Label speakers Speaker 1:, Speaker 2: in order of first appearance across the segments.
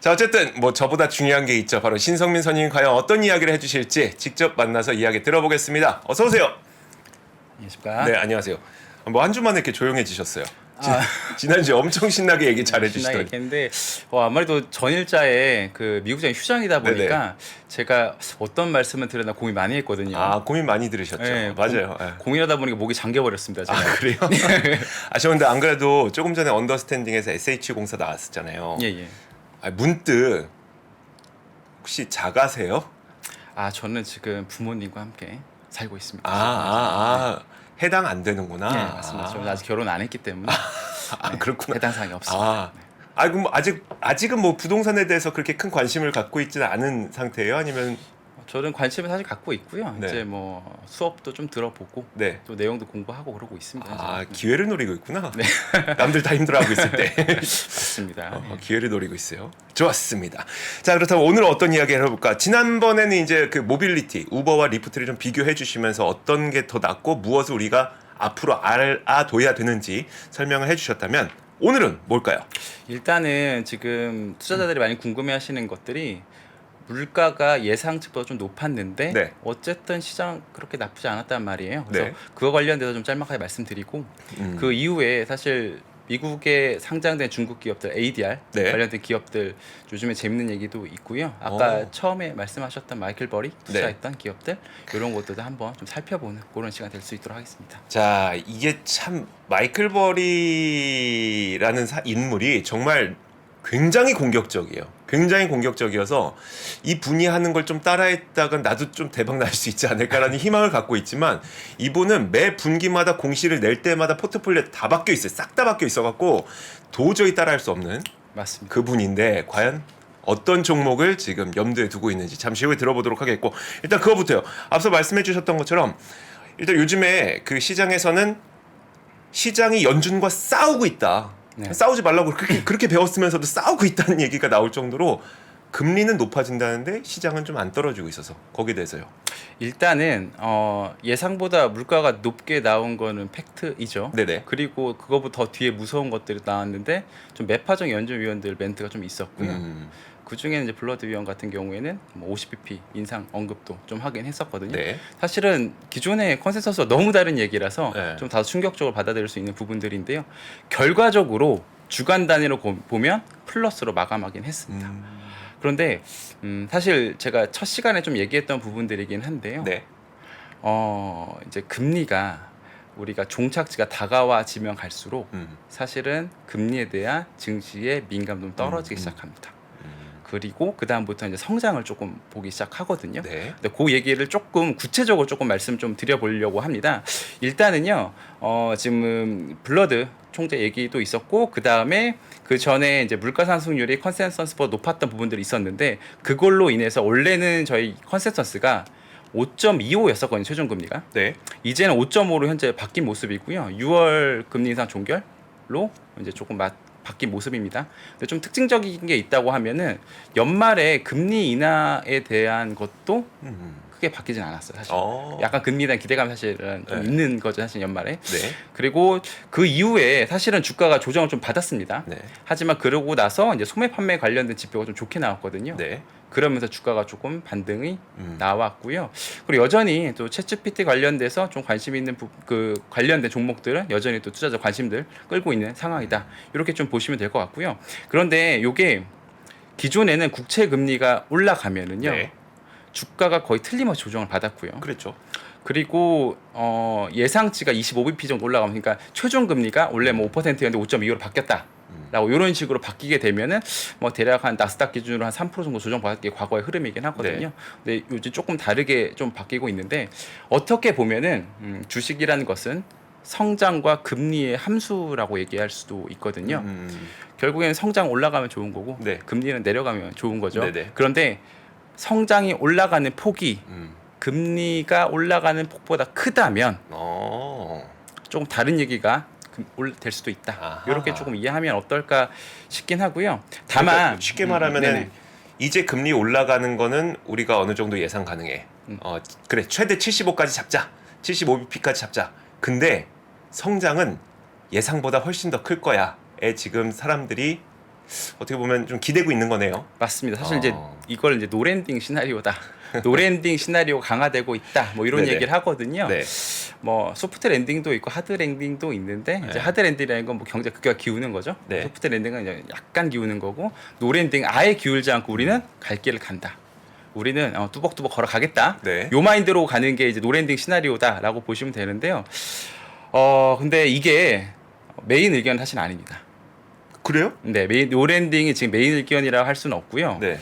Speaker 1: 자, 어쨌든 뭐 저보다 중요한 게 있죠. 바로 신성민 선생님이 과연 어떤 이야기를 해주실지 직접 만나서 이야기 들어보겠습니다. 어서 오세요.
Speaker 2: 안녕하십니까?
Speaker 1: 네, 안녕하세요. 뭐 한 주만에 이렇게 조용해지셨어요.
Speaker 2: 아,
Speaker 1: 지난주에 엄청 신나게 얘기
Speaker 2: 신나게
Speaker 1: 잘해주시더니.
Speaker 2: 얘기했는데 아무래도 전일자에 그 미국장이 휴장이다 보니까 제가 어떤 말씀을 드렸나 고민 많이 했거든요.
Speaker 1: 아, 고민 많이 들으셨죠.
Speaker 2: 네,
Speaker 1: 맞아요. 네.
Speaker 2: 고민하다 보니까 목이 잠겨버렸습니다. 제가.
Speaker 1: 아, 그래요? 아, 저 근데 안 그래도 조금 전에 언더스탠딩에서 SH 공사 나왔었잖아요.
Speaker 2: 예, 예.
Speaker 1: 아, 문득 혹시 자가세요?
Speaker 2: 아, 저는 지금 부모님과 함께 살고 있습니다.
Speaker 1: 해당 안 되는구나.
Speaker 2: 네, 맞습니다. 저는 아직 결혼 안 했기 때문에 네,
Speaker 1: 그렇구나.
Speaker 2: 해당 사항이 없습니다.
Speaker 1: 아, 그럼 뭐 아직은 뭐 부동산에 대해서 그렇게 큰 관심을 갖고 있지는 않은 상태예요? 아니면
Speaker 2: 저는 관심을 사실 갖고 있고요.
Speaker 1: 네.
Speaker 2: 이제 뭐 수업도 좀 들어보고
Speaker 1: 네.
Speaker 2: 또 내용도 공부하고 그러고 있습니다.
Speaker 1: 아,
Speaker 2: 이제.
Speaker 1: 기회를 노리고 있구나. 남들 다 힘들어하고 있을 때
Speaker 2: 맞습니다.
Speaker 1: 기회를 노리고 있어요. 좋았습니다. 자, 그렇다면 오늘은 어떤 이야기를 해볼까? 지난번에는 이제 그 모빌리티, 우버와 리프트를 좀 비교해 주시면서 어떤 게 더 낫고 무엇을 우리가 앞으로 알아둬야 되는지 설명을 해주셨다면 오늘은 뭘까요?
Speaker 2: 일단은 지금 투자자들이 많이 궁금해하시는 것들이 물가가 예상치보다 좀 높았는데
Speaker 1: 네.
Speaker 2: 어쨌든 시장 그렇게 나쁘지 않았단 말이에요. 그래서
Speaker 1: 네.
Speaker 2: 그거 관련돼서 좀 짤막하게 말씀드리고 그 이후에 사실 미국에 상장된 중국 기업들 ADR
Speaker 1: 네.
Speaker 2: 관련된 기업들 요즘에 재밌는 얘기도 있고요. 아까
Speaker 1: 오.
Speaker 2: 처음에 말씀하셨던 마이클 버리 투자했던 기업들 이런 것들도 한번 좀 살펴보는 그런 시간 될 수 있도록 하겠습니다.
Speaker 1: 자, 이게 참 마이클 버리라는 인물이 정말 굉장히 공격적이에요. 굉장히 공격적이어서 이 분이 하는 걸 좀 따라했다가 나도 좀 대박 날 수 있지 않을까라는 희망을 갖고 있지만 이분은 매 분기마다 공시를 낼 때마다 포트폴리오 다 바뀌어 있어요. 싹 다 바뀌어 있어갖고 도저히 따라할 수 없는
Speaker 2: 맞습니다.
Speaker 1: 그분인데 과연 어떤 종목을 지금 염두에 두고 있는지 잠시 후에 들어보도록 하겠고 일단 그거부터요. 앞서 말씀해 주셨던 것처럼 일단 요즘에 그 시장에서는 시장이 연준과 싸우고 있다.
Speaker 2: 네.
Speaker 1: 싸우지 말라고 그렇게 배웠으면서도 싸우고 있다는 얘기가 나올 정도로 금리는 높아진다는데 시장은 좀 안 떨어지고 있어서 거기에 대해서요.
Speaker 2: 일단은 예상보다 물가가 높게 나온 거는 팩트이죠.
Speaker 1: 네네.
Speaker 2: 그리고 그거보다 더 뒤에 무서운 것들이 나왔는데 좀 매파적 연준위원들 멘트가 좀 있었고요. 그 중에는 이제 블러드 위원 같은 경우에는 뭐 50bp 인상 언급도 좀 하긴 했었거든요.
Speaker 1: 네.
Speaker 2: 사실은 기존의 컨센서스와 너무 다른 얘기라서
Speaker 1: 네.
Speaker 2: 좀 다소 충격적으로 받아들일 수 있는 부분들인데요. 결과적으로 주간 단위로 보면 플러스로 마감하긴 했습니다. 그런데 사실 제가 첫 시간에 좀 얘기했던 부분들이긴 한데요.
Speaker 1: 네.
Speaker 2: 이제 금리가 우리가 종착지가 다가와지면 갈수록 사실은 금리에 대한 증시의 민감도는 떨어지기 시작합니다. 그리고 그 다음부터 이제 성장을 조금 보기 시작하거든요.
Speaker 1: 네.
Speaker 2: 근데 그 얘기를 조금 구체적으로 조금 말씀 좀 드려보려고 합니다. 일단은요, 지금 블러드 총재 얘기도 있었고 그 다음에 그 전에 이제 물가 상승률이 컨센서스보다 높았던 부분들이 있었는데 그걸로 인해서 원래는 저희 컨센서스가 5.25였었거든요, 최종 금리가.
Speaker 1: 네.
Speaker 2: 이제는 5.5로 현재 바뀐 모습이고요. 6월 금리 인상 종결로 이제 조금 바뀐 모습입니다. 근데 좀 특징적인 게 있다고 하면은 연말에 금리 인하에 대한 것도 크게 바뀌진 않았어요, 사실. 약간 금리에 대한 기대감이 사실은 좀
Speaker 1: 네.
Speaker 2: 있는 거죠, 사실 연말에.
Speaker 1: 네.
Speaker 2: 그리고 그 이후에 사실은 주가가 조정을 좀 받았습니다.
Speaker 1: 네.
Speaker 2: 하지만 그러고 나서 이제 소매 판매 관련된 지표가 좀 좋게 나왔거든요.
Speaker 1: 네.
Speaker 2: 그러면서 주가가 조금 반등이 나왔고요. 그리고 여전히 또 챗GPT 관련돼서 좀 관심 있는 그 관련된 종목들은 여전히 또 투자자 관심들 끌고 있는 상황이다. 이렇게 좀 보시면 될 것 같고요. 그런데 이게 기존에는 국채 금리가 올라가면은요.
Speaker 1: 네.
Speaker 2: 주가가 거의 틀림없이 조정을 받았고요.
Speaker 1: 그랬죠.
Speaker 2: 그리고 예상치가 25bp 정도 올라가면 그러니까 최종 금리가 원래 뭐 5%였는데 5.25로 바뀌었다. 라고 이런 식으로 바뀌게 되면은 뭐 대략 한 나스닥 기준으로 한 3% 정도 조정받을 게 과거의 흐름이긴 하거든요. 근데 요즘 조금 다르게 좀 바뀌고 있는데 어떻게 보면은 주식이라는 것은 성장과 금리의 함수라고 얘기할 수도 있거든요. 결국에는 성장 올라가면 좋은 거고
Speaker 1: 네.
Speaker 2: 금리는 내려가면 좋은 거죠.
Speaker 1: 네네.
Speaker 2: 그런데 성장이 올라가는 폭이 금리가 올라가는 폭보다 크다면 조금 다른 얘기가 될 수도 있다.
Speaker 1: 아하.
Speaker 2: 이렇게 조금 이해하면 어떨까 싶긴 하고요. 다만
Speaker 1: 그러니까 쉽게 말하면은
Speaker 2: 네네.
Speaker 1: 이제 금리 올라가는 거는 우리가 어느 정도 예상 가능해. 그래 최대 75까지 잡자. 75bp까지 잡자. 근데 성장은 예상보다 훨씬 더 클 거야에 지금 사람들이 어떻게 보면 좀 기대고 있는 거네요.
Speaker 2: 맞습니다. 사실 이제 이걸 이제 노랜딩 시나리오다. 노랜딩 시나리오 강화되고 있다. 뭐 이런
Speaker 1: 네네.
Speaker 2: 얘기를 하거든요.
Speaker 1: 네.
Speaker 2: 뭐 소프트 랜딩도 있고 하드 랜딩도 있는데 이제
Speaker 1: 네.
Speaker 2: 하드 랜딩이라는 건 뭐 경제 극도가 기우는 거죠.
Speaker 1: 네.
Speaker 2: 소프트 랜딩은 이제 약간 기우는 거고 노랜딩 아예 기울지 않고 우리는 갈 길을 간다. 우리는 뚜벅뚜벅 걸어가겠다.
Speaker 1: 네.
Speaker 2: 요 마인드로 가는 게 이제 노랜딩 시나리오다라고 보시면 되는데요. 근데 이게 메인 의견은 사실 아닙니다.
Speaker 1: 그래요?
Speaker 2: 네, 노랜딩이 지금 메인 의견이라고 할 수는 없고요.
Speaker 1: 네.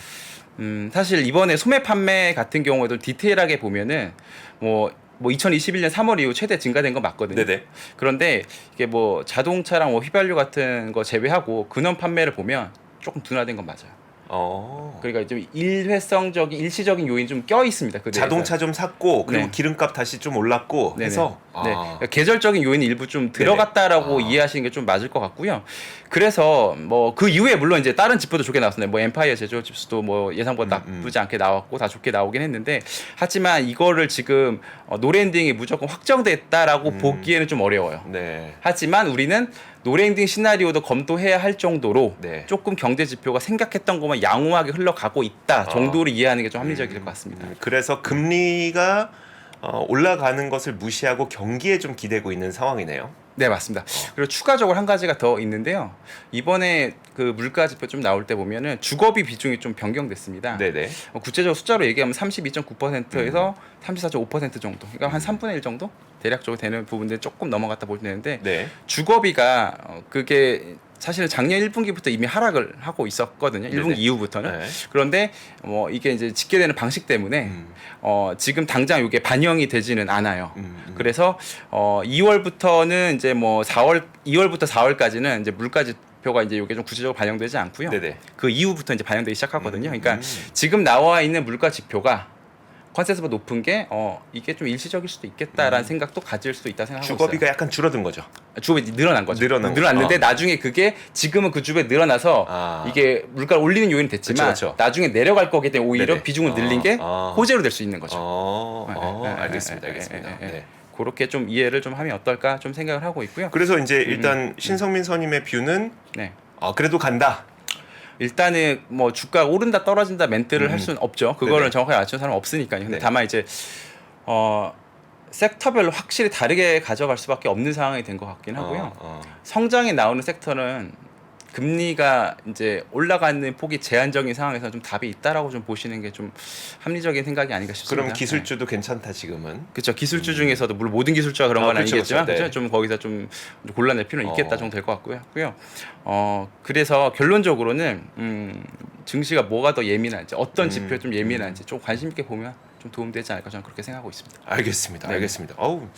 Speaker 2: 사실 이번에 소매 판매 같은 경우에도 디테일하게 보면은 뭐 2021년 3월 이후 최대 증가된 건 맞거든요.
Speaker 1: 네네.
Speaker 2: 그런데 이게 뭐 자동차랑 뭐 휘발유 같은 거 제외하고 근원 판매를 보면 조금 둔화된 건 맞아요. 그러니까 좀 일회성적인 일시적인 요인 좀 껴 있습니다. 그 내에서.
Speaker 1: 자동차 좀 샀고 그리고
Speaker 2: 네.
Speaker 1: 기름값 다시 좀 올랐고
Speaker 2: 네네.
Speaker 1: 해서
Speaker 2: 네. 그러니까 계절적인 요인이 일부 좀 들어갔다라고 이해하시는 게 좀 맞을 것 같고요. 그래서 뭐 그 이후에 물론 이제 다른 지표도 좋게 나왔습니다. 뭐 엠파이어 제조 지수도 뭐 예상보다 나쁘지 않게 나왔고 다 좋게 나오긴 했는데 하지만 이거를 지금 노랜딩이 무조건 확정됐다라고 보기에는 좀 어려워요.
Speaker 1: 네.
Speaker 2: 하지만 우리는 노랜딩 시나리오도 검토해야 할 정도로
Speaker 1: 네.
Speaker 2: 조금 경제 지표가 생각했던 것만 양호하게 흘러가고 있다 정도로 이해하는 게 좀 합리적일 것 같습니다.
Speaker 1: 그래서 금리가 올라가는 것을 무시하고 경기에 좀 기대고 있는 상황이네요.
Speaker 2: 네, 맞습니다. 그리고 추가적으로 한 가지가 더 있는데요. 이번에 그 물가 지표 좀 나올 때 보면은 주거비 비중이 좀 변경됐습니다.
Speaker 1: 네네.
Speaker 2: 구체적으로 숫자로 얘기하면 32.9%에서 34.5% 정도. 그러니까 한 3분의 1 정도 대략적으로 되는 부분들 조금 넘어갔다 보면 되는데
Speaker 1: 네.
Speaker 2: 주거비가 그게 사실은 작년 1분기부터 이미 하락을 하고 있었거든요. 1분기 이후부터는.
Speaker 1: 네.
Speaker 2: 그런데 뭐 이게 이제 집계되는 방식 때문에 지금 당장 이게 반영이 되지는 않아요. 그래서 2월부터는 이제 뭐 2월부터 4월까지는 이제 물가 지표가 이제 이게 좀 구체적으로 반영되지 않고요.
Speaker 1: 네네.
Speaker 2: 그 이후부터 이제 반영되기 시작하거든요. 그러니까 지금 나와 있는 물가 지표가 컨센서스보다 높은 게 이게 좀 일시적일 수도 있겠다라는 생각도 가질 수도 있다 생각하고
Speaker 1: 주거비가
Speaker 2: 있어요.
Speaker 1: 약간 줄어든 거죠.
Speaker 2: 주거비 늘어난 거죠.
Speaker 1: 거.
Speaker 2: 늘어났는데 나중에 그게 지금은 그 주거비 늘어나서 이게 물가를 올리는 요인이 됐지만
Speaker 1: 그쵸.
Speaker 2: 나중에 내려갈 거기 때문에 오히려
Speaker 1: 네네.
Speaker 2: 비중을 늘린 게 호재로 될 수 있는 거죠.
Speaker 1: 알겠습니다. 알겠습니다. 네.
Speaker 2: 그렇게 좀 이해를 좀 하면 어떨까 좀 생각을 하고 있고요.
Speaker 1: 그래서 이제 일단 신성민 선임의 뷰는
Speaker 2: 네.
Speaker 1: 그래도 간다.
Speaker 2: 일단은 뭐 주가가 오른다 떨어진다 멘트를 할 수는 없죠. 그거를
Speaker 1: 네네.
Speaker 2: 정확하게 맞추는 사람은 없으니까요. 근데
Speaker 1: 네.
Speaker 2: 다만 이제 섹터별로 확실히 다르게 가져갈 수밖에 없는 상황이 된 것 같긴 하고요. 성장이 나오는 섹터는 금리가 이제 올라가는 폭이 제한적인 상황에서 좀 답이 있다라고 좀 보시는 게 좀 합리적인 생각이 아닌가 싶습니다.
Speaker 1: 그럼 기술주도 괜찮다 지금은.
Speaker 2: 그렇죠. 기술주 중에서도 물론 모든 기술주가 그런 건
Speaker 1: 그쵸,
Speaker 2: 아니겠지만
Speaker 1: 그쵸. 네.
Speaker 2: 그죠? 좀 거기서 좀 골라낼 필요는 있겠다 정도 될 것 같고요. 그래서 결론적으로는 증시가 뭐가 더 예민한지 어떤 지표에 좀 예민한지 좀 관심 있게 보면 좀 도움되지 않을까 저는 그렇게 생각하고 있습니다.
Speaker 1: 알겠습니다.
Speaker 2: 네.
Speaker 1: 알겠습니다. 어우,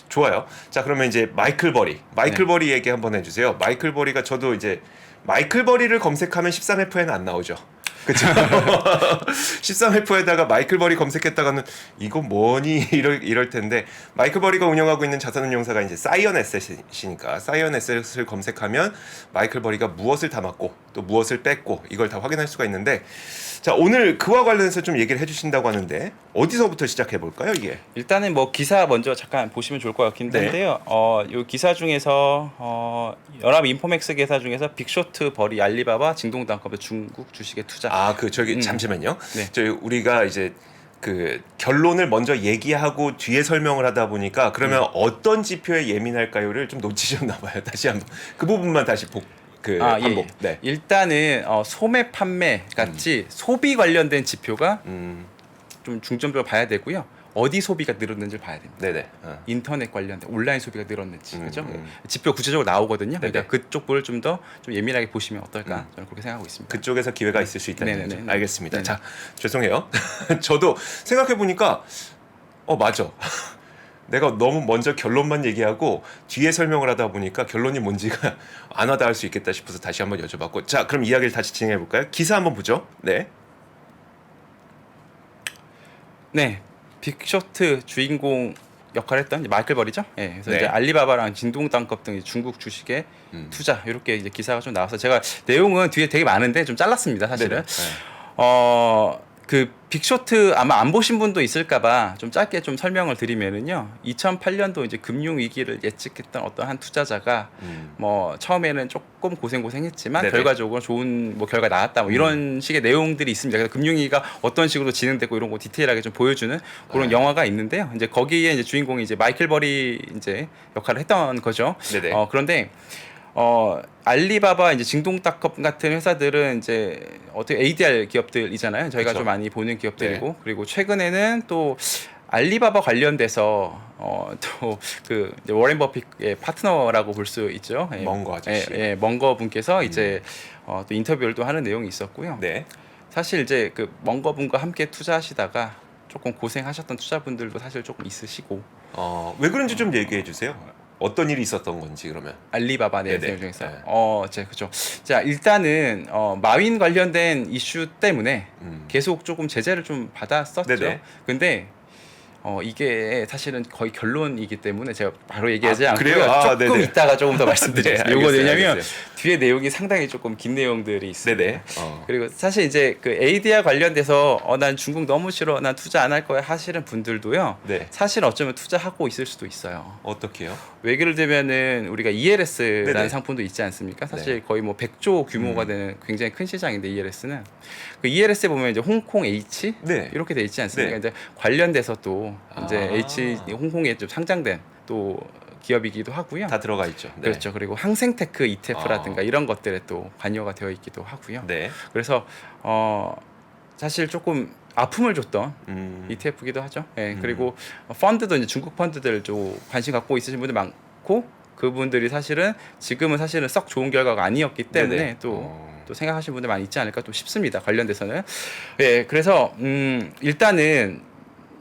Speaker 1: 좋아요. 자, 그러면 이제 마이클 버리 버리 얘기 한번 해주세요. 마이클 버리가 저도 이제 마이클 버리를 검색하면 13F에는 안 나오죠. 그렇죠. 13F에다가 마이클 버리 검색했다가는 이거 뭐니 이럴 텐데 마이클 버리가 운영하고 있는 자산운용사가 이제 사이언 에셋이니까 사이언 에셋을 검색하면 마이클 버리가 무엇을 담았고 또 무엇을 뺐고 이걸 다 확인할 수가 있는데 자 오늘 그와 관련해서 좀 얘기를 해주신다고 하는데 어디서부터 시작해 볼까요 이게?
Speaker 2: 일단은 뭐 기사 먼저 잠깐 보시면 좋을 것 같긴 한데요. 이 기사 중에서 연합 인포맥스 기사 중에서 빅쇼트 버리 알리바바 징동단컵의 중국 주식에 투자.
Speaker 1: 잠시만요.
Speaker 2: 네.
Speaker 1: 저희 우리가 이제 그 결론을 먼저 얘기하고 뒤에 설명을 하다 보니까 그러면 어떤 지표에 예민할까요를 좀 놓치셨나 봐요. 다시 한번 그 부분만 다시 반복.
Speaker 2: 예.
Speaker 1: 네.
Speaker 2: 일단은 소매 판매 같이 소비 관련된 지표가 좀 중점적으로 봐야 되고요. 어디 소비가 늘었는지 봐야 됩니다.
Speaker 1: 네네.
Speaker 2: 인터넷 관련된 온라인 소비가 늘었는지 그죠? 지표 구체적으로 나오거든요. 그러니까 그쪽 부분을 좀 더 좀 예민하게 보시면 어떨까 저는 그렇게 생각하고 있습니다.
Speaker 1: 그쪽에서 기회가 있을 수 있다는
Speaker 2: 네네네.
Speaker 1: 거죠. 알겠습니다.
Speaker 2: 네네.
Speaker 1: 자 죄송해요. 저도 생각해 보니까 맞아. 내가 너무 먼저 결론만 얘기하고 뒤에 설명을 하다 보니까 결론이 뭔지가 안 와닿을 수 있겠다 싶어서 다시 한번 여쭤봤고 자 그럼 이야기를 다시 진행해 볼까요? 기사 한번 보죠. 네.
Speaker 2: 네. 빅쇼트 주인공 역할을 했던 마이클 버리죠. 예. 그래서
Speaker 1: 네.
Speaker 2: 이제 알리바바랑 진동단컵 등 중국 주식에 투자 이렇게 이제 기사가 좀 나와서 제가 내용은 뒤에 되게 많은데 좀 잘랐습니다. 사실은.
Speaker 1: 네네. 네.
Speaker 2: 그 빅쇼트 아마 안 보신 분도 있을까봐 좀 짧게 좀 설명을 드리면은요. 2008년도 이제 금융 위기를 예측했던 어떤 한 투자자가 뭐 처음에는 조금 고생했지만
Speaker 1: 네네.
Speaker 2: 결과적으로 좋은 뭐 결과 나왔다 뭐 이런 식의 내용들이 있습니다. 그래서 금융 위기가 어떤 식으로 진행되고 이런 거 디테일하게 좀 보여주는 그런 영화가 있는데요. 이제 거기에 이제 주인공이 이제 마이클 버리 이제 역할을 했던 거죠.
Speaker 1: 네네.
Speaker 2: 그런데 알리바바 이제 징동닷컴 같은 회사들은 이제 어떻게 ADR 기업들이잖아요. 저희가
Speaker 1: 그쵸.
Speaker 2: 좀 많이 보는 기업들이고 그리고 최근에는 또 알리바바 관련돼서 또 그 워렌 버핏의 파트너라고 볼 수 있죠.
Speaker 1: 멍거 아저씨.
Speaker 2: 멍거 분께서 이제 또 인터뷰를 또 하는 내용이 있었고요.
Speaker 1: 네.
Speaker 2: 사실 이제 그 멍거 분과 함께 투자하시다가 조금 고생하셨던 투자분들도 사실 조금 있으시고
Speaker 1: 왜 그런지 좀 얘기해 주세요. 어떤 일이 있었던 건지 그러면.
Speaker 2: 알리바바
Speaker 1: 네네.
Speaker 2: 내용 중에서
Speaker 1: 네.
Speaker 2: 그죠. 자 일단은 마윈 관련된 이슈 때문에
Speaker 1: 음.
Speaker 2: 계속 조금 제재를 좀 받았었죠.
Speaker 1: 네네.
Speaker 2: 근데 이게 사실은 거의 결론이기 때문에 제가 바로 얘기하지 않고요.
Speaker 1: 그래요?
Speaker 2: 조금
Speaker 1: 네네.
Speaker 2: 이따가 조금 더 말씀드리겠습니다.
Speaker 1: 네,
Speaker 2: 요거
Speaker 1: 알겠어요,
Speaker 2: 왜냐면
Speaker 1: 알겠어요.
Speaker 2: 뒤에 내용이 상당히 조금 긴 내용들이 있습니다.
Speaker 1: 네네.
Speaker 2: 그리고 사실 이제 그 ADR 관련돼서 난 중국 너무 싫어, 난 투자 안 할 거야 하시는 분들도요.
Speaker 1: 네.
Speaker 2: 사실 어쩌면 투자하고 있을 수도 있어요.
Speaker 1: 어떻게요?
Speaker 2: 외교를 들면은 우리가 ELS라는
Speaker 1: 네네.
Speaker 2: 상품도 있지 않습니까? 사실
Speaker 1: 네.
Speaker 2: 거의 뭐 100조 규모가 되는 굉장히 큰 시장인데 ELS는 그 ELS에 보면 이제 홍콩 H
Speaker 1: 네.
Speaker 2: 이렇게 돼 있지 않습니까?
Speaker 1: 네.
Speaker 2: 이제 관련돼서 또 이제
Speaker 1: 아.
Speaker 2: H 홍콩에 좀 상장된 또 기업이기도 하고요.
Speaker 1: 다 들어가 있죠. 네.
Speaker 2: 그렇죠. 그리고 항생테크 ETF라든가
Speaker 1: 아.
Speaker 2: 이런 것들에 또 관여가 되어 있기도 하고요.
Speaker 1: 네.
Speaker 2: 그래서 사실 조금 아픔을 줬던
Speaker 1: 음.
Speaker 2: ETF기도 하죠. 예, 그리고 펀드도 이제 중국 펀드들 좀 관심 갖고 있으신 분들 많고 그분들이 사실은 지금은 사실은 썩 좋은 결과가 아니었기 때문에
Speaker 1: 네네.
Speaker 2: 또 생각하시는 분들 많이 있지 않을까 또 싶습니다. 관련돼서는. 예, 그래서 일단은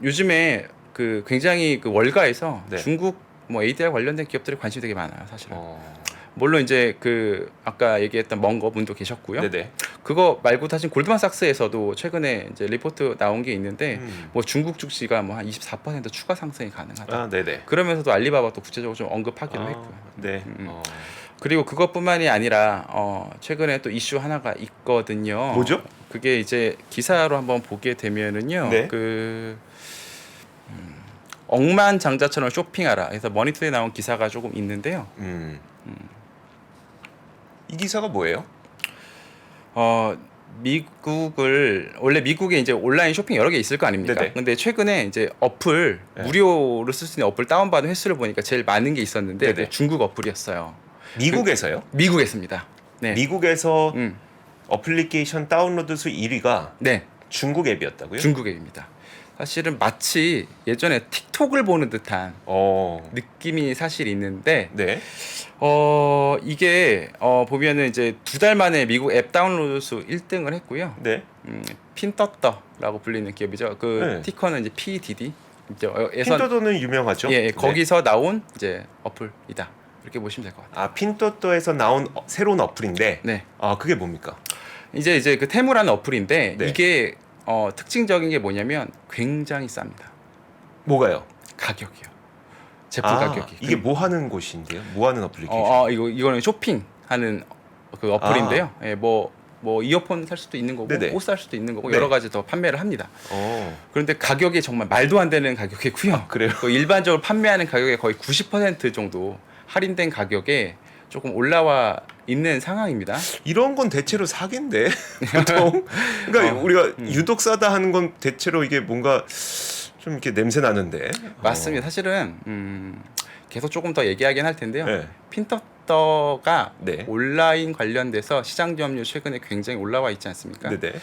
Speaker 2: 요즘에 그 굉장히 그 월가에서
Speaker 1: 네.
Speaker 2: 중국 뭐 ADR 관련된 기업들이 관심이 되게 많아요, 사실은.
Speaker 1: 어.
Speaker 2: 물론 이제 그 아까 얘기했던 멍거 분도 계셨고요.
Speaker 1: 네네.
Speaker 2: 그거 말고 사실 골드만삭스에서도 최근에 이제 리포트 나온 게 있는데 뭐 중국 주식이 뭐 한 24% 추가 상승이 가능하다.
Speaker 1: 아, 네네.
Speaker 2: 그러면서도 알리바바도 구체적으로 좀 언급하기도 했고요.
Speaker 1: 네.
Speaker 2: 그리고 그것뿐만이 아니라 최근에 또 이슈 하나가 있거든요.
Speaker 1: 뭐죠?
Speaker 2: 그게 이제 기사로 한번 보게 되면은요.
Speaker 1: 네.
Speaker 2: 그 억만장자처럼 쇼핑하라. 그래서 머니투데이 나온 기사가 조금 있는데요.
Speaker 1: 이 기사가 뭐예요?
Speaker 2: 미국을 원래 미국에 이제 온라인 쇼핑 여러 개 있을 거 아닙니까?
Speaker 1: 네네.
Speaker 2: 근데 최근에 이제 어플
Speaker 1: 네.
Speaker 2: 무료로 쓸 수 있는 어플 다운받은 횟수를 보니까 제일 많은 게 있었는데
Speaker 1: 네네.
Speaker 2: 그게 중국 어플이었어요.
Speaker 1: 미국에서요?
Speaker 2: 미국에습니다. 네.
Speaker 1: 미국에서
Speaker 2: 음.
Speaker 1: 어플리케이션 다운로드 수 1위가
Speaker 2: 네.
Speaker 1: 중국 앱이었다고요?
Speaker 2: 중국 앱입니다. 사실은 마치 예전에 틱톡을 보는 듯한 느낌이 사실 있는데
Speaker 1: 네.
Speaker 2: 이게 보면은 이제 2달 만에 미국 앱 다운로드 수 1등을 했고요.
Speaker 1: 네.
Speaker 2: 핀떠떠라고 불리는 기업이죠. 그
Speaker 1: 네.
Speaker 2: 티커는 이제 PDD.
Speaker 1: 핀토도는 유명하죠.
Speaker 2: 예,
Speaker 1: 네.
Speaker 2: 거기서 나온 이제 어플이다. 이렇게 보시면 될 것 같아요.
Speaker 1: 핀토도에서 나온 새로운 어플인데.
Speaker 2: 네.
Speaker 1: 그게 뭡니까?
Speaker 2: 이제 그 테무라는 어플인데
Speaker 1: 네.
Speaker 2: 이게 특징적인 게 뭐냐면 굉장히 쌉니다.
Speaker 1: 뭐가요?
Speaker 2: 가격이요. 제품 가격이.
Speaker 1: 이게 뭐 하는 곳인데요? 뭐 하는 어플리케이션?
Speaker 2: 이거는 쇼핑하는 그 어플인데요. 예, 뭐 이어폰 살 수도 있는 거고
Speaker 1: 네네.
Speaker 2: 옷 살 수도 있는 거고
Speaker 1: 네.
Speaker 2: 여러 가지 더 판매를 합니다. 그런데 가격이 정말 말도 안 되는 가격이고요.
Speaker 1: 그래요?
Speaker 2: 그 일반적으로 판매하는 가격의 거의 90% 정도 할인된 가격에 조금 올라와 있는 상황입니다.
Speaker 1: 이런 건 대체로 사기인데 보통. 그러니까 우리가 유독 싸다 하는 건 대체로 이게 뭔가 좀 이렇게 냄새 나는데.
Speaker 2: 맞습니다. 사실은 계속 조금 더 얘기하긴 할 텐데요.
Speaker 1: 네.
Speaker 2: 핀터떠가
Speaker 1: 네.
Speaker 2: 온라인 관련돼서 시장 점유율 최근에 굉장히 올라와 있지 않습니까?
Speaker 1: 네네.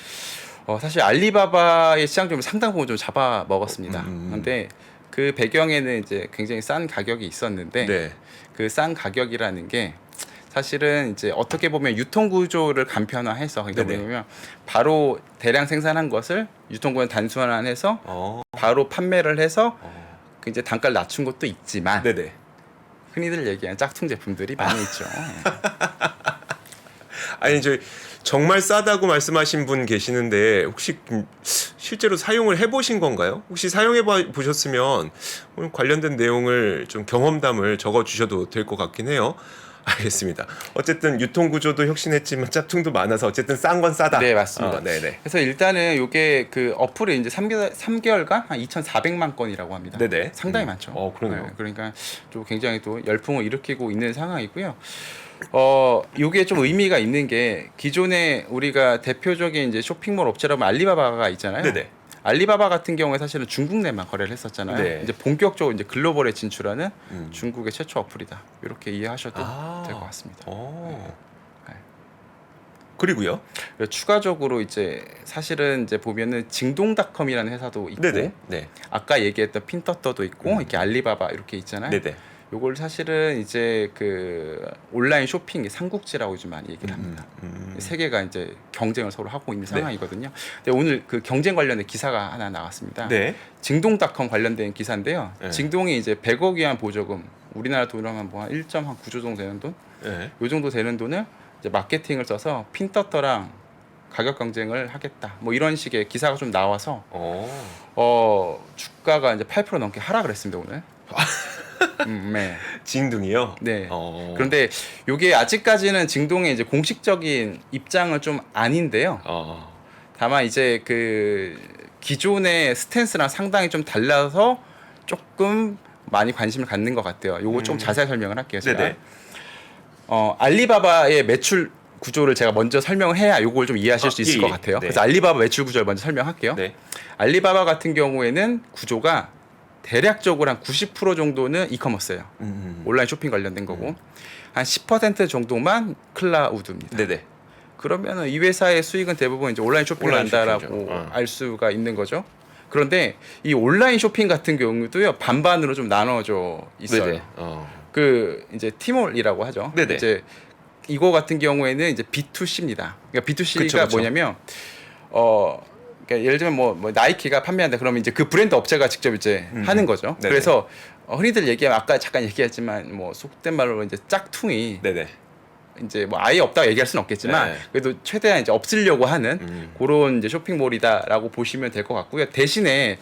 Speaker 2: 사실 알리바바의 시장 점유율 상당 부분 좀 잡아 먹었습니다. 그런데 그 배경에는 이제 굉장히 싼 가격이 있었는데
Speaker 1: 네.
Speaker 2: 그 싼 가격이라는 게 사실은 이제 어떻게 보면 유통 구조를 간편화해서 그러니까
Speaker 1: 네네.
Speaker 2: 뭐냐면 바로 대량 생산한 것을 유통 구조 단순화해서 바로 판매를 해서 그 이제 단가를 낮춘 것도 있지만
Speaker 1: 네네.
Speaker 2: 흔히들 얘기하는 짝퉁 제품들이 많이 있죠.
Speaker 1: 아니 정말 싸다고 말씀하신 분 계시는데 혹시 실제로 사용을 해보신 건가요? 혹시 사용해 보셨으면 오늘 관련된 내용을 좀 경험담을 적어 주셔도 될 것 같긴 해요. 알겠습니다. 어쨌든 유통 구조도 혁신했지만 짝퉁도 많아서 어쨌든 싼 건 싸다.
Speaker 2: 네, 맞습니다.
Speaker 1: 네네.
Speaker 2: 그래서 일단은 요게 그 어플이 이제 3개월간 한 2,400만 건이라고 합니다.
Speaker 1: 네네.
Speaker 2: 상당히 많죠.
Speaker 1: 그러네요.
Speaker 2: 그러니까 좀 굉장히 또 열풍을 일으키고 있는 상황이고요. 요게 좀 의미가 있는 게 기존에 우리가 대표적인 이제 쇼핑몰 업체라면 알리바바가 있잖아요.
Speaker 1: 네네.
Speaker 2: 알리바바 같은 경우에 사실은 중국 내만 거래를 했었잖아요.
Speaker 1: 네.
Speaker 2: 이제 본격적으로 이제 글로벌에 진출하는
Speaker 1: 음.
Speaker 2: 중국의 최초 어플이다. 이렇게 이해하셔도
Speaker 1: 아.
Speaker 2: 될 것 같습니다. 네.
Speaker 1: 그리고요.
Speaker 2: 그리고 추가적으로 이제 사실은 이제 보면은 징동닷컴이라는 회사도 있고
Speaker 1: 네네. 네.
Speaker 2: 아까 얘기했던 핀터떠도 있고 이렇게 알리바바 이렇게 있잖아요.
Speaker 1: 네네.
Speaker 2: 요걸 사실은 이제 그 온라인 쇼핑 삼국지라고 요즘 많이 얘기를 합니다. 세 개가 이제 경쟁을 서로 하고 있는
Speaker 1: 네.
Speaker 2: 상황이거든요. 근데 오늘 그 경쟁 관련된 기사가 하나 나왔습니다.
Speaker 1: 네.
Speaker 2: 징동닷컴 관련된 기사인데요.
Speaker 1: 네.
Speaker 2: 징동이 이제 100억 위안 보조금, 우리나라 돈으로 하면 뭐 한 1.9조 정도 되는 돈,
Speaker 1: 네.
Speaker 2: 요 정도 되는 돈을 이제 마케팅을 써서 핀터떠랑 가격 경쟁을 하겠다. 뭐 이런 식의 기사가 좀 나와서 주가가 이제 8% 넘게 하락을 했습니다 오늘. 네.
Speaker 1: 징둥이요.
Speaker 2: 네. 그런데 이게 아직까지는 징동의 이제 공식적인 입장은 좀 아닌데요. 다만 이제 그 기존의 스탠스랑 상당히 좀 달라서 조금 많이 관심을 갖는 것 같아요. 요거 좀 자세히 설명을 할게요. 제가.
Speaker 1: 네네.
Speaker 2: 알리바바의 매출 구조를 제가 먼저 설명을 해야 요걸 좀 이해하실 수 있을
Speaker 1: 예,
Speaker 2: 것
Speaker 1: 예.
Speaker 2: 같아요.
Speaker 1: 네.
Speaker 2: 그래서 알리바바 매출 구조를 먼저 설명할게요.
Speaker 1: 네.
Speaker 2: 알리바바 같은 경우에는 구조가 대략적으로 한 90% 정도는 이커머스예요. 온라인 쇼핑 관련된 거고 한 10% 정도만 클라우드입니다.
Speaker 1: 네네.
Speaker 2: 그러면은 이 회사의 수익은 대부분 이제 온라인 쇼핑을
Speaker 1: 온라인
Speaker 2: 한다라고
Speaker 1: 쇼핑이죠.
Speaker 2: 알 수가 있는 거죠. 그런데 이 온라인 쇼핑 같은 경우도요 반반으로 좀 나눠져 있어요.
Speaker 1: 네네.
Speaker 2: 그 이제 티몰이라고 하죠.
Speaker 1: 네네.
Speaker 2: 이제 이거 같은 경우에는 이제 B2C입니다. 그러니까 B2C가
Speaker 1: 그쵸, 그쵸.
Speaker 2: 뭐냐면 그러니까 예를 들면 뭐 나이키가 판매한다 그러면 이제 그 브랜드 업체가 직접 이제 하는 거죠.
Speaker 1: 네네.
Speaker 2: 그래서 흔히들 얘기하면 아까 잠깐 얘기했지만 뭐 속된 말로 이제 짝퉁이
Speaker 1: 네네.
Speaker 2: 이제 뭐 아예 없다고 얘기할 수는 없겠지만
Speaker 1: 네.
Speaker 2: 그래도 최대한 이제 없애려고 하는 그런 이제 쇼핑몰이다라고 보시면 될 것 같고요. 대신에